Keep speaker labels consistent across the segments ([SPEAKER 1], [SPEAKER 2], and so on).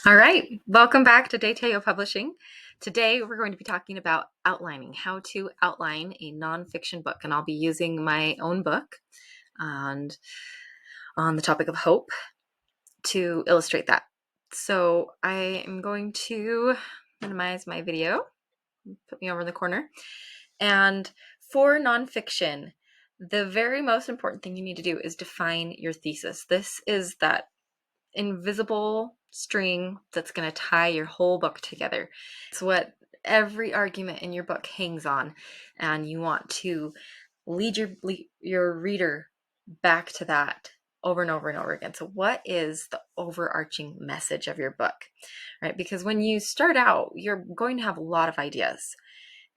[SPEAKER 1] All right, welcome back to Dateo Publishing. Today we're going to be talking about outlining, how to outline a nonfiction book, and I'll be using my own book and on the topic of hope to illustrate that. So I am going to minimize my video, put me over in the corner, and for nonfiction, the very most important thing you need to do is define your thesis. This is that invisible string that's going to tie your whole book together. It's what every argument in your book hangs on, and you want to lead your reader back to that over and over and over again. So what is the overarching message of your book, right? Because when you start out, you're going to have a lot of ideas.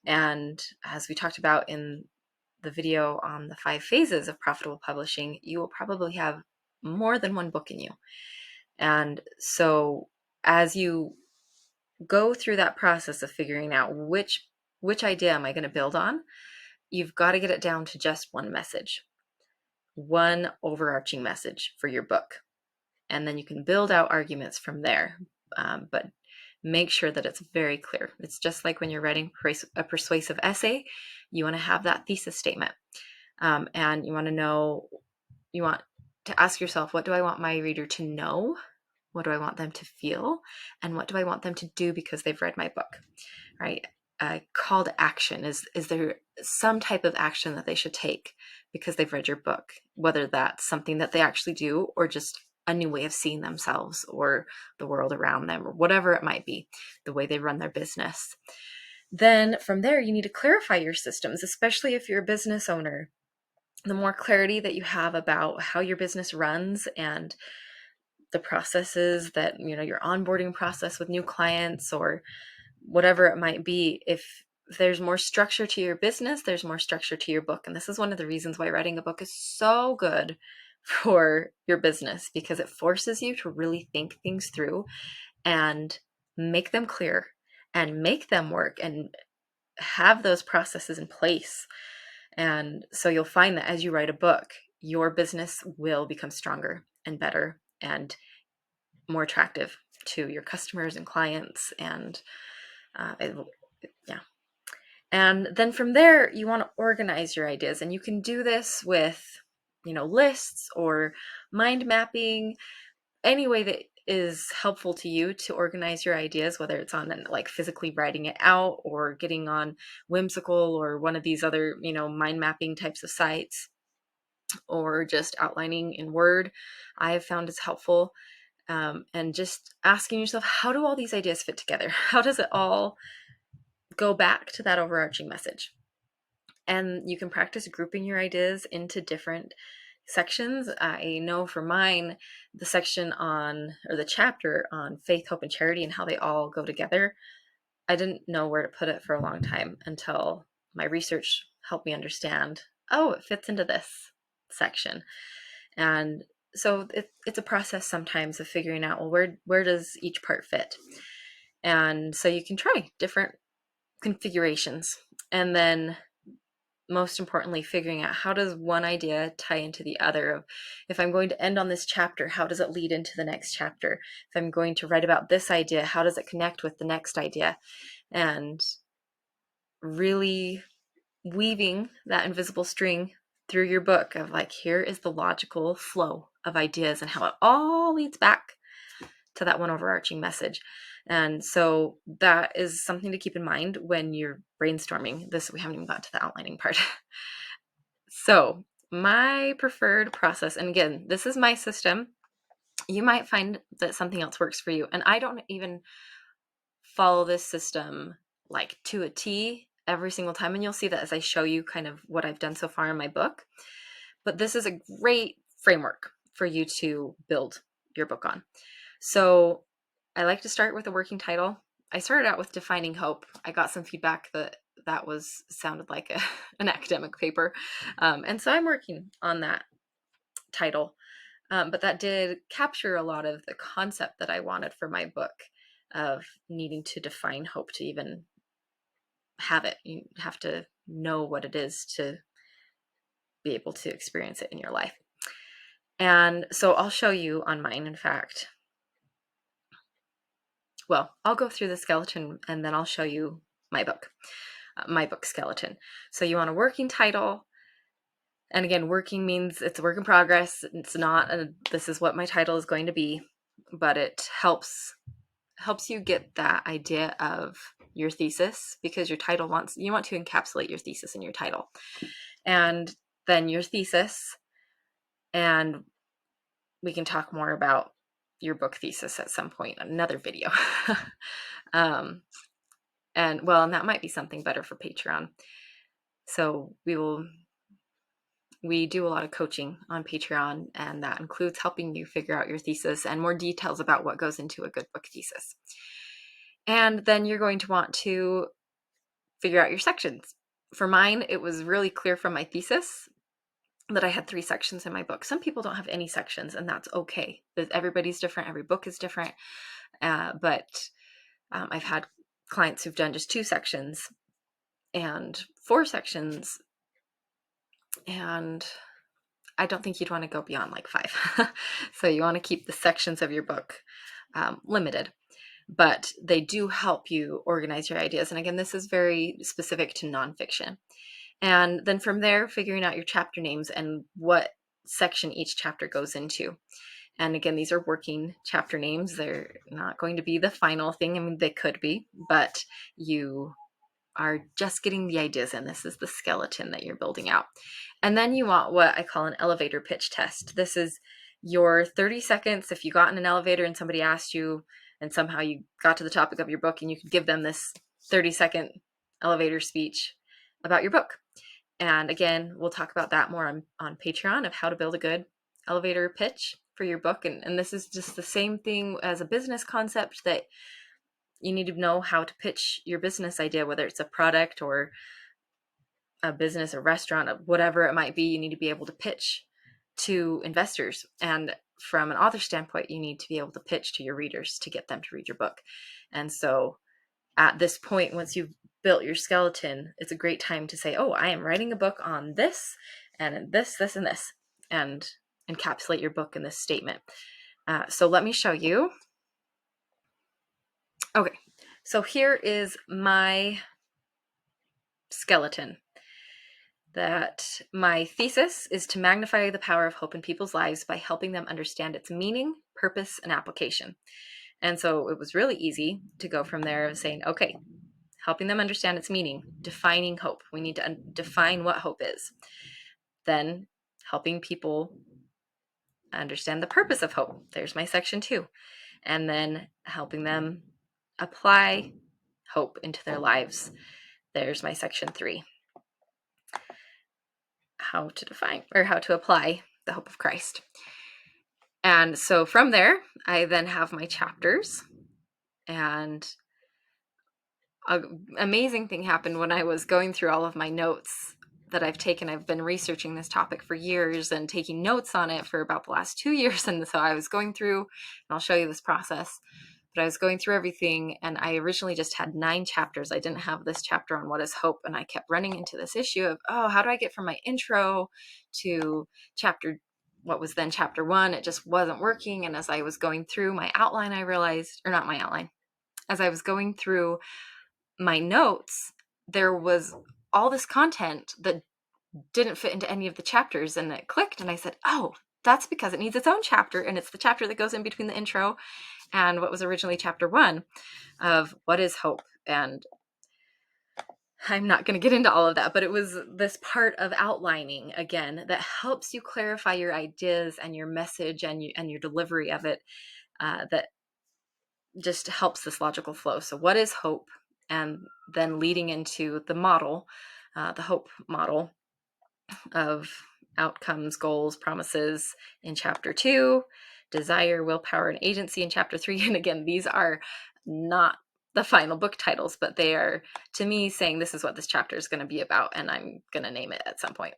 [SPEAKER 1] And as we talked about in the video on the 5 phases of profitable publishing, you will probably have more than one book in you. And so as you go through that process of figuring out which idea am I going to build on, you've got to get it down to just one message, one overarching message for your book. And then you can build out arguments from there. But make sure that it's very clear. It's just like when you're writing a persuasive essay, you want to have that thesis statement. And you want to ask yourself, what do I want my reader to know? What do I want them to feel? And what do I want them to do because they've read my book, right? Call to action. Is there some type of action that they should take because they've read your book? Whether that's something that they actually do or just a new way of seeing themselves or the world around them or whatever it might be, the way they run their business. Then from there, you need to clarify your systems, especially if you're a business owner. The more clarity that you have about how your business runs and the processes that, your onboarding process with new clients or whatever it might be, if there's more structure to your business, there's more structure to your book. And this is one of the reasons why writing a book is so good for your business, because it forces you to really think things through and make them clear and make them work and have those processes in place. And so you'll find that as you write a book, your business will become stronger and better and more attractive to your customers and clients. And and then from there, you want to organize your ideas. And you can do this with, lists or mind mapping, any way that is helpful to you to organize your ideas, whether it's on like physically writing it out or getting on Whimsical or one of these other, mind mapping types of sites, or just outlining in Word, I have found is helpful. And just asking yourself, how do all these ideas fit together? How does it all go back to that overarching message? And you can practice grouping your ideas into different sections. I know for mine, the section on, or the chapter on faith, hope, and charity and how they all go together, I didn't know where to put it for a long time until my research helped me understand, oh, it fits into this section. And so it's a process sometimes of figuring out, well, where does each part fit? And so you can try different configurations. And then most importantly, figuring out, how does one idea tie into the other? If I'm going to end on this chapter, how does it lead into the next chapter? If I'm going to write about this idea, how does it connect with the next idea? And really weaving that invisible string through your book of like, here is the logical flow of ideas and how it all leads back to that one overarching message. And so that is something to keep in mind when you're brainstorming this. We haven't even got to the outlining part. So my preferred process, and again, this is my system. You might find that something else works for you. And I don't even follow this system like to a T every single time. And you'll see that as I show you kind of what I've done so far in my book. But this is a great framework for you to build your book on. So I like to start with a working title. I started out with defining hope. I got some feedback that sounded like an academic paper. And so I'm working on that title. But that did capture a lot of the concept that I wanted for my book of needing to define hope to even have it. You have to know what it is to be able to experience it in your life. And so I'll show you on mine, in fact. well, I'll go through the skeleton and then I'll show you my book skeleton. So you want a working title. And again, working means it's a work in progress. It's not this is what my title is going to be, but it helps you get that idea of your thesis, because your title you want to encapsulate your thesis in your title. And then your thesis, and we can talk more about your book thesis at some point in another video. And that might be something better for Patreon. So we do a lot of coaching on Patreon, and that includes helping you figure out your thesis and more details about what goes into a good book thesis. And then you're going to want to figure out your sections. For mine, it was really clear from my thesis that I had 3 sections in my book. Some people don't have any sections, and that's okay. Everybody's different. Every book is different. But I've had clients who've done just 2 sections and 4 sections, and I don't think you'd want to go beyond like 5. So you want to keep the sections of your book limited, but they do help you organize your ideas. And again, this is very specific to nonfiction. And then from there, figuring out your chapter names and what section each chapter goes into. And again, these are working chapter names. They're not going to be the final thing. I mean, they could be, but you are just getting the ideas in. This is the skeleton that you're building out. And then you want what I call an elevator pitch test. This is your 30 seconds. If you got in an elevator and somebody asked you, and somehow you got to the topic of your book, and you could give them this 30-second elevator speech about your book. And again, we'll talk about that more on Patreon, of how to build a good elevator pitch for your book. And this is just the same thing as a business concept, that you need to know how to pitch your business idea, whether it's a product or a business, a restaurant, whatever it might be. You need to be able to pitch to investors. And from an author standpoint, you need to be able to pitch to your readers to get them to read your book. And so at this point, once you've built your skeleton, it's a great time to say, oh, I am writing a book on this and this, this, and this, and encapsulate your book in this statement. So let me show you. Okay, so here is my skeleton. That my thesis is to magnify the power of hope in people's lives by helping them understand its meaning, purpose, and application. And so it was really easy to go from there of saying, okay, helping them understand its meaning, defining hope. We need to define what hope is. Then helping people understand the purpose of hope. There's my section 2. And then helping them apply hope into their lives. There's my section 3. How to define or how to apply the hope of Christ. And so from there, I then have my chapters. And an amazing thing happened when I was going through all of my notes that I've taken. I've been researching this topic for years and taking notes on it for about the last 2 years. And so I was going through, and I'll show you this process, but I was going through everything, and I originally just had 9 chapters. I didn't have this chapter on what is hope. And I kept running into this issue of, how do I get from my intro to what was then chapter 1? It just wasn't working. And as I was going through my outline, I realized, or not my outline, as I was going through my notes, there was all this content that didn't fit into any of the chapters, and it clicked, and I said, oh, that's because it needs its own chapter, and it's the chapter that goes in between the intro and what was originally chapter 1 of what is hope. And I'm not going to get into all of that, but it was this part of outlining, again, that helps you clarify your ideas and your message and your delivery of it, that just helps this logical flow. So what is hope? And then leading into the model, the hope model of outcomes, goals, promises in chapter 2, desire, willpower, and agency in chapter 3. And again, these are not the final book titles, but they are, to me, saying this is what this chapter is going to be about, and I'm going to name it at some point.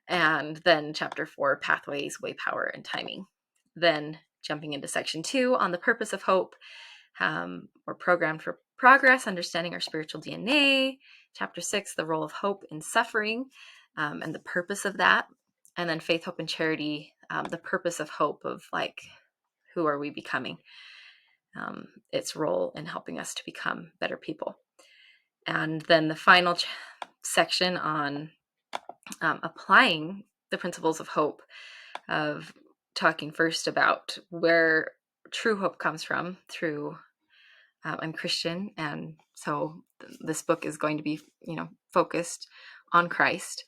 [SPEAKER 1] And then chapter 4, pathways, way, power, and timing. Then jumping into section 2 on the purpose of hope. We're programmed for progress, understanding our spiritual DNA. Chapter 6, the role of hope in suffering, and the purpose of that. And then faith, hope, and charity, the purpose of hope, of like, who are we becoming? its role in helping us to become better people. And then the final section on applying the principles of hope, of talking first about where true hope comes from through I'm Christian, and so this book is going to be, focused on Christ,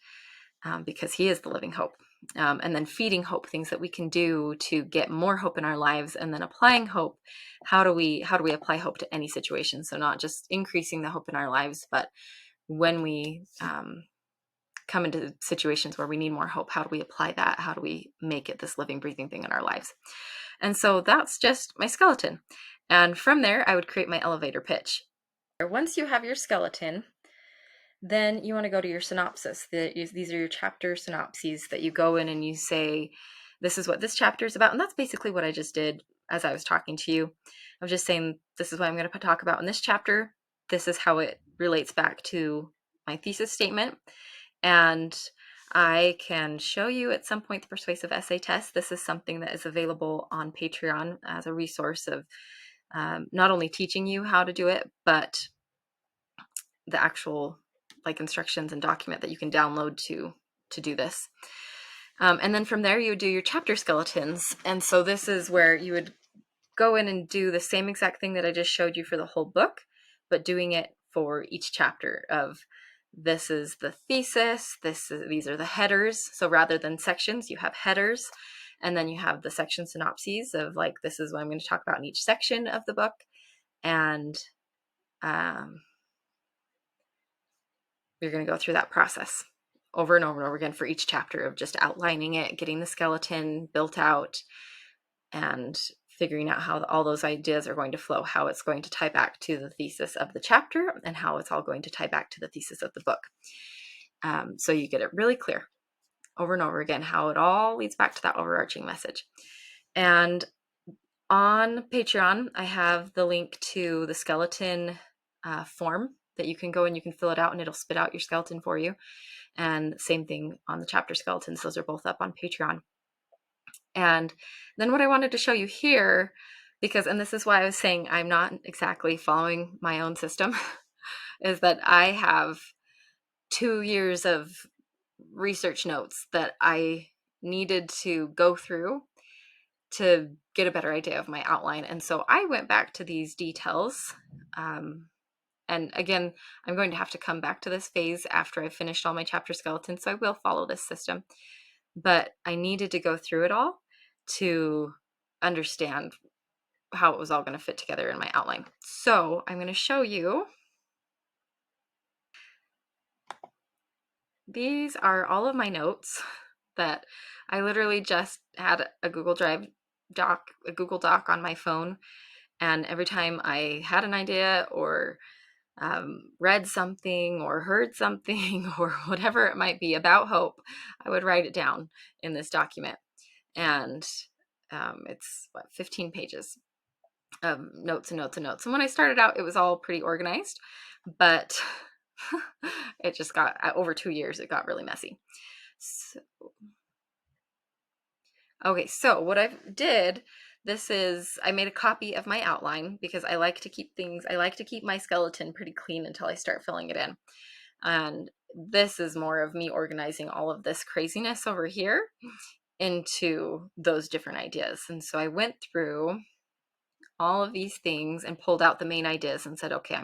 [SPEAKER 1] because he is the living hope. And then feeding hope, things that we can do to get more hope in our lives, and then applying hope. How do we apply hope to any situation? So not just increasing the hope in our lives, but when we come into situations where we need more hope, how do we apply that? How do we make it this living, breathing thing in our lives? And so that's just my skeleton. And from there, I would create my elevator pitch. Once you have your skeleton, then you want to go to your synopsis. These are your chapter synopses that you go in and you say, this is what this chapter is about. And that's basically what I just did as I was talking to you. I was just saying, this is what I'm going to talk about in this chapter. This is how it relates back to my thesis statement. And I can show you at some point the persuasive essay test. This is something that is available on Patreon as a resource of not only teaching you how to do it, but the actual instructions and document that you can download to do this. And then from there, you would do your chapter skeletons. And so this is where you would go in and do the same exact thing that I just showed you for the whole book, but doing it for each chapter of, this is the thesis, these are the headers. So rather than sections, you have headers, and then you have the section synopses of this is what I'm going to talk about in each section of the book. And you're going to go through that process over and over and over again for each chapter of just outlining it, getting the skeleton built out, and figuring out how all those ideas are going to flow, how it's going to tie back to the thesis of the chapter, and how it's all going to tie back to the thesis of the book. So you get it really clear over and over again, how it all leads back to that overarching message. And on Patreon, I have the link to the skeleton form that you can go and you can fill it out, and it'll spit out your skeleton for you. And same thing on the chapter skeletons. Those are both up on Patreon. And then what I wanted to show you here, and this is why I was saying I'm not exactly following my own system, is that I have 2 years of research notes that I needed to go through to get a better idea of my outline. And so I went back to these details. And again, I'm going to have to come back to this phase after I've finished all my chapter skeletons, so I will follow this system. But I needed to go through it all to understand how it was all going to fit together in my outline. So I'm going to show you. These are all of my notes that I literally just had a Google Doc on my phone. And every time I had an idea or read something or heard something or whatever it might be about hope, I would write it down in this document. And it's 15 pages of notes and notes and notes. And when I started out, it was all pretty organized, but it just got, over 2 years, it got really messy. So what I did, I made a copy of my outline because I like to keep my skeleton pretty clean until I start filling it in. And this is more of me organizing all of this craziness over here into those different ideas. And so I went through all of these things and pulled out the main ideas and said, okay,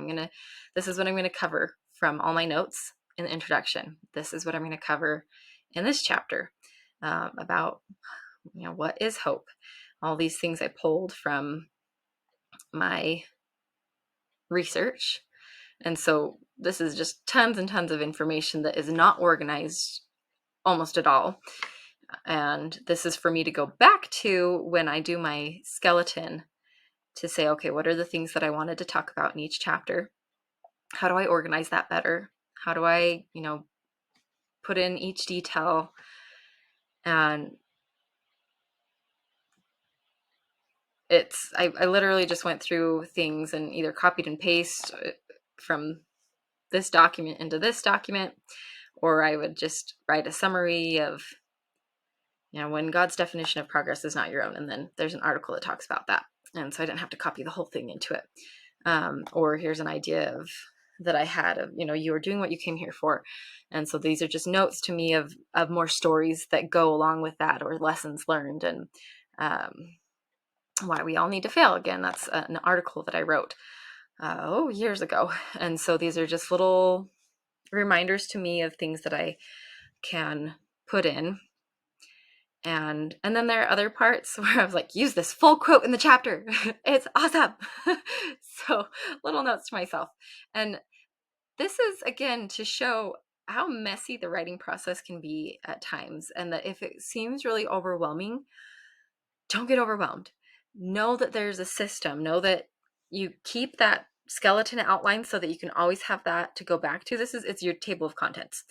[SPEAKER 1] this is what I'm going to cover from all my notes in the introduction. This is what I'm going to cover in this chapter about, what is hope? All these things I pulled from my research. And so this is just tons and tons of information that is not organized almost at all. And this is for me to go back to when I do my skeleton to say, okay, what are the things that I wanted to talk about in each chapter? How do I organize that better? How do I, put in each detail? And I literally just went through things and either copied and pasted from this document into this document, or I would just write a summary of, when God's definition of progress is not your own. And then there's an article that talks about that. And so I didn't have to copy the whole thing into it. Or here's an idea that I had of, you were doing what you came here for. And so these are just notes to me of more stories that go along with that, or lessons learned, and why we all need to fail. Again, that's an article that I wrote years ago. And so these are just little reminders to me of things that I can put in. And then there are other parts where I was like, use this full quote in the chapter. It's awesome. So little notes to myself. And this is, again, to show how messy the writing process can be at times. And that if it seems really overwhelming, don't get overwhelmed. Know that there's a system. Know that you keep that skeleton outline so that you can always have that to go back to. It's your table of contents.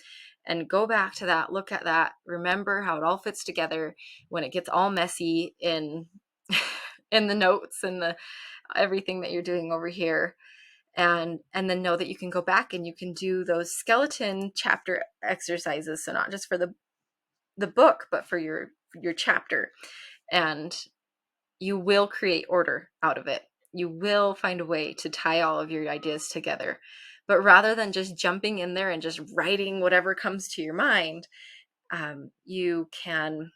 [SPEAKER 1] And go back to that, look at that, remember how it all fits together when it gets all messy in in the notes and the everything that you're doing over here. And then know that you can go back and you can do those skeleton chapter exercises. So not just for the book, but for your chapter. And you will create order out of it. You will find a way to tie all of your ideas together. But rather than just jumping in there and just writing whatever comes to your mind, you can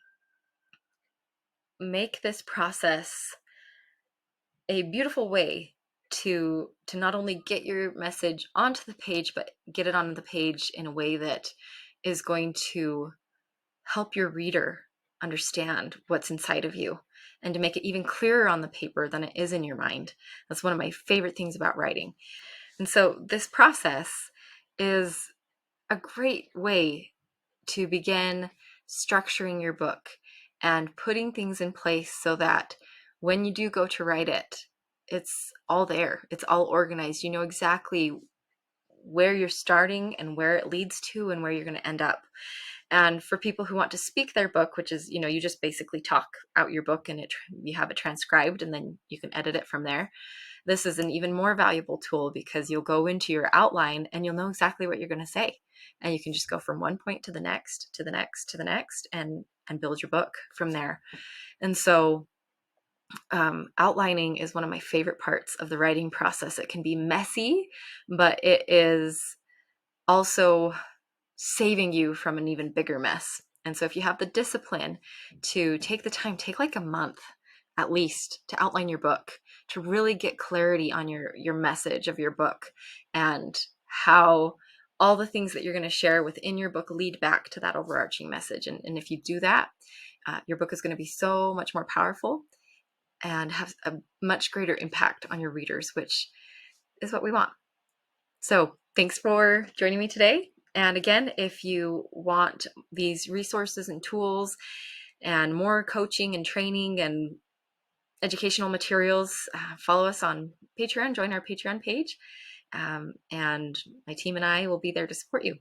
[SPEAKER 1] make this process a beautiful way to not only get your message onto the page, but get it on the page in a way that is going to help your reader understand what's inside of you, and to make it even clearer on the paper than it is in your mind. That's one of my favorite things about writing. And so this process is a great way to begin structuring your book and putting things in place so that when you do go to write it, it's all there. It's all organized. You know exactly where you're starting and where it leads to and where you're going to end up. And for people who want to speak their book, which is, you just basically talk out your book and you have it transcribed and then you can edit it from there. This is an even more valuable tool because you'll go into your outline and you'll know exactly what you're going to say. And you can just go from one point to the next, to the next, to the next, and build your book from there. And so outlining is one of my favorite parts of the writing process. It can be messy, but it is also saving you from an even bigger mess. And so if you have the discipline to take the time, take like a month at least to outline your book, to really get clarity on your message of your book and how all the things that you're going to share within your book lead back to that overarching message. And if you do that, your book is going to be so much more powerful and have a much greater impact on your readers, which is what we want. So thanks for joining me today. And again, if you want these resources and tools and more coaching and training and educational materials, follow us on Patreon, join our Patreon page, and my team and I will be there to support you.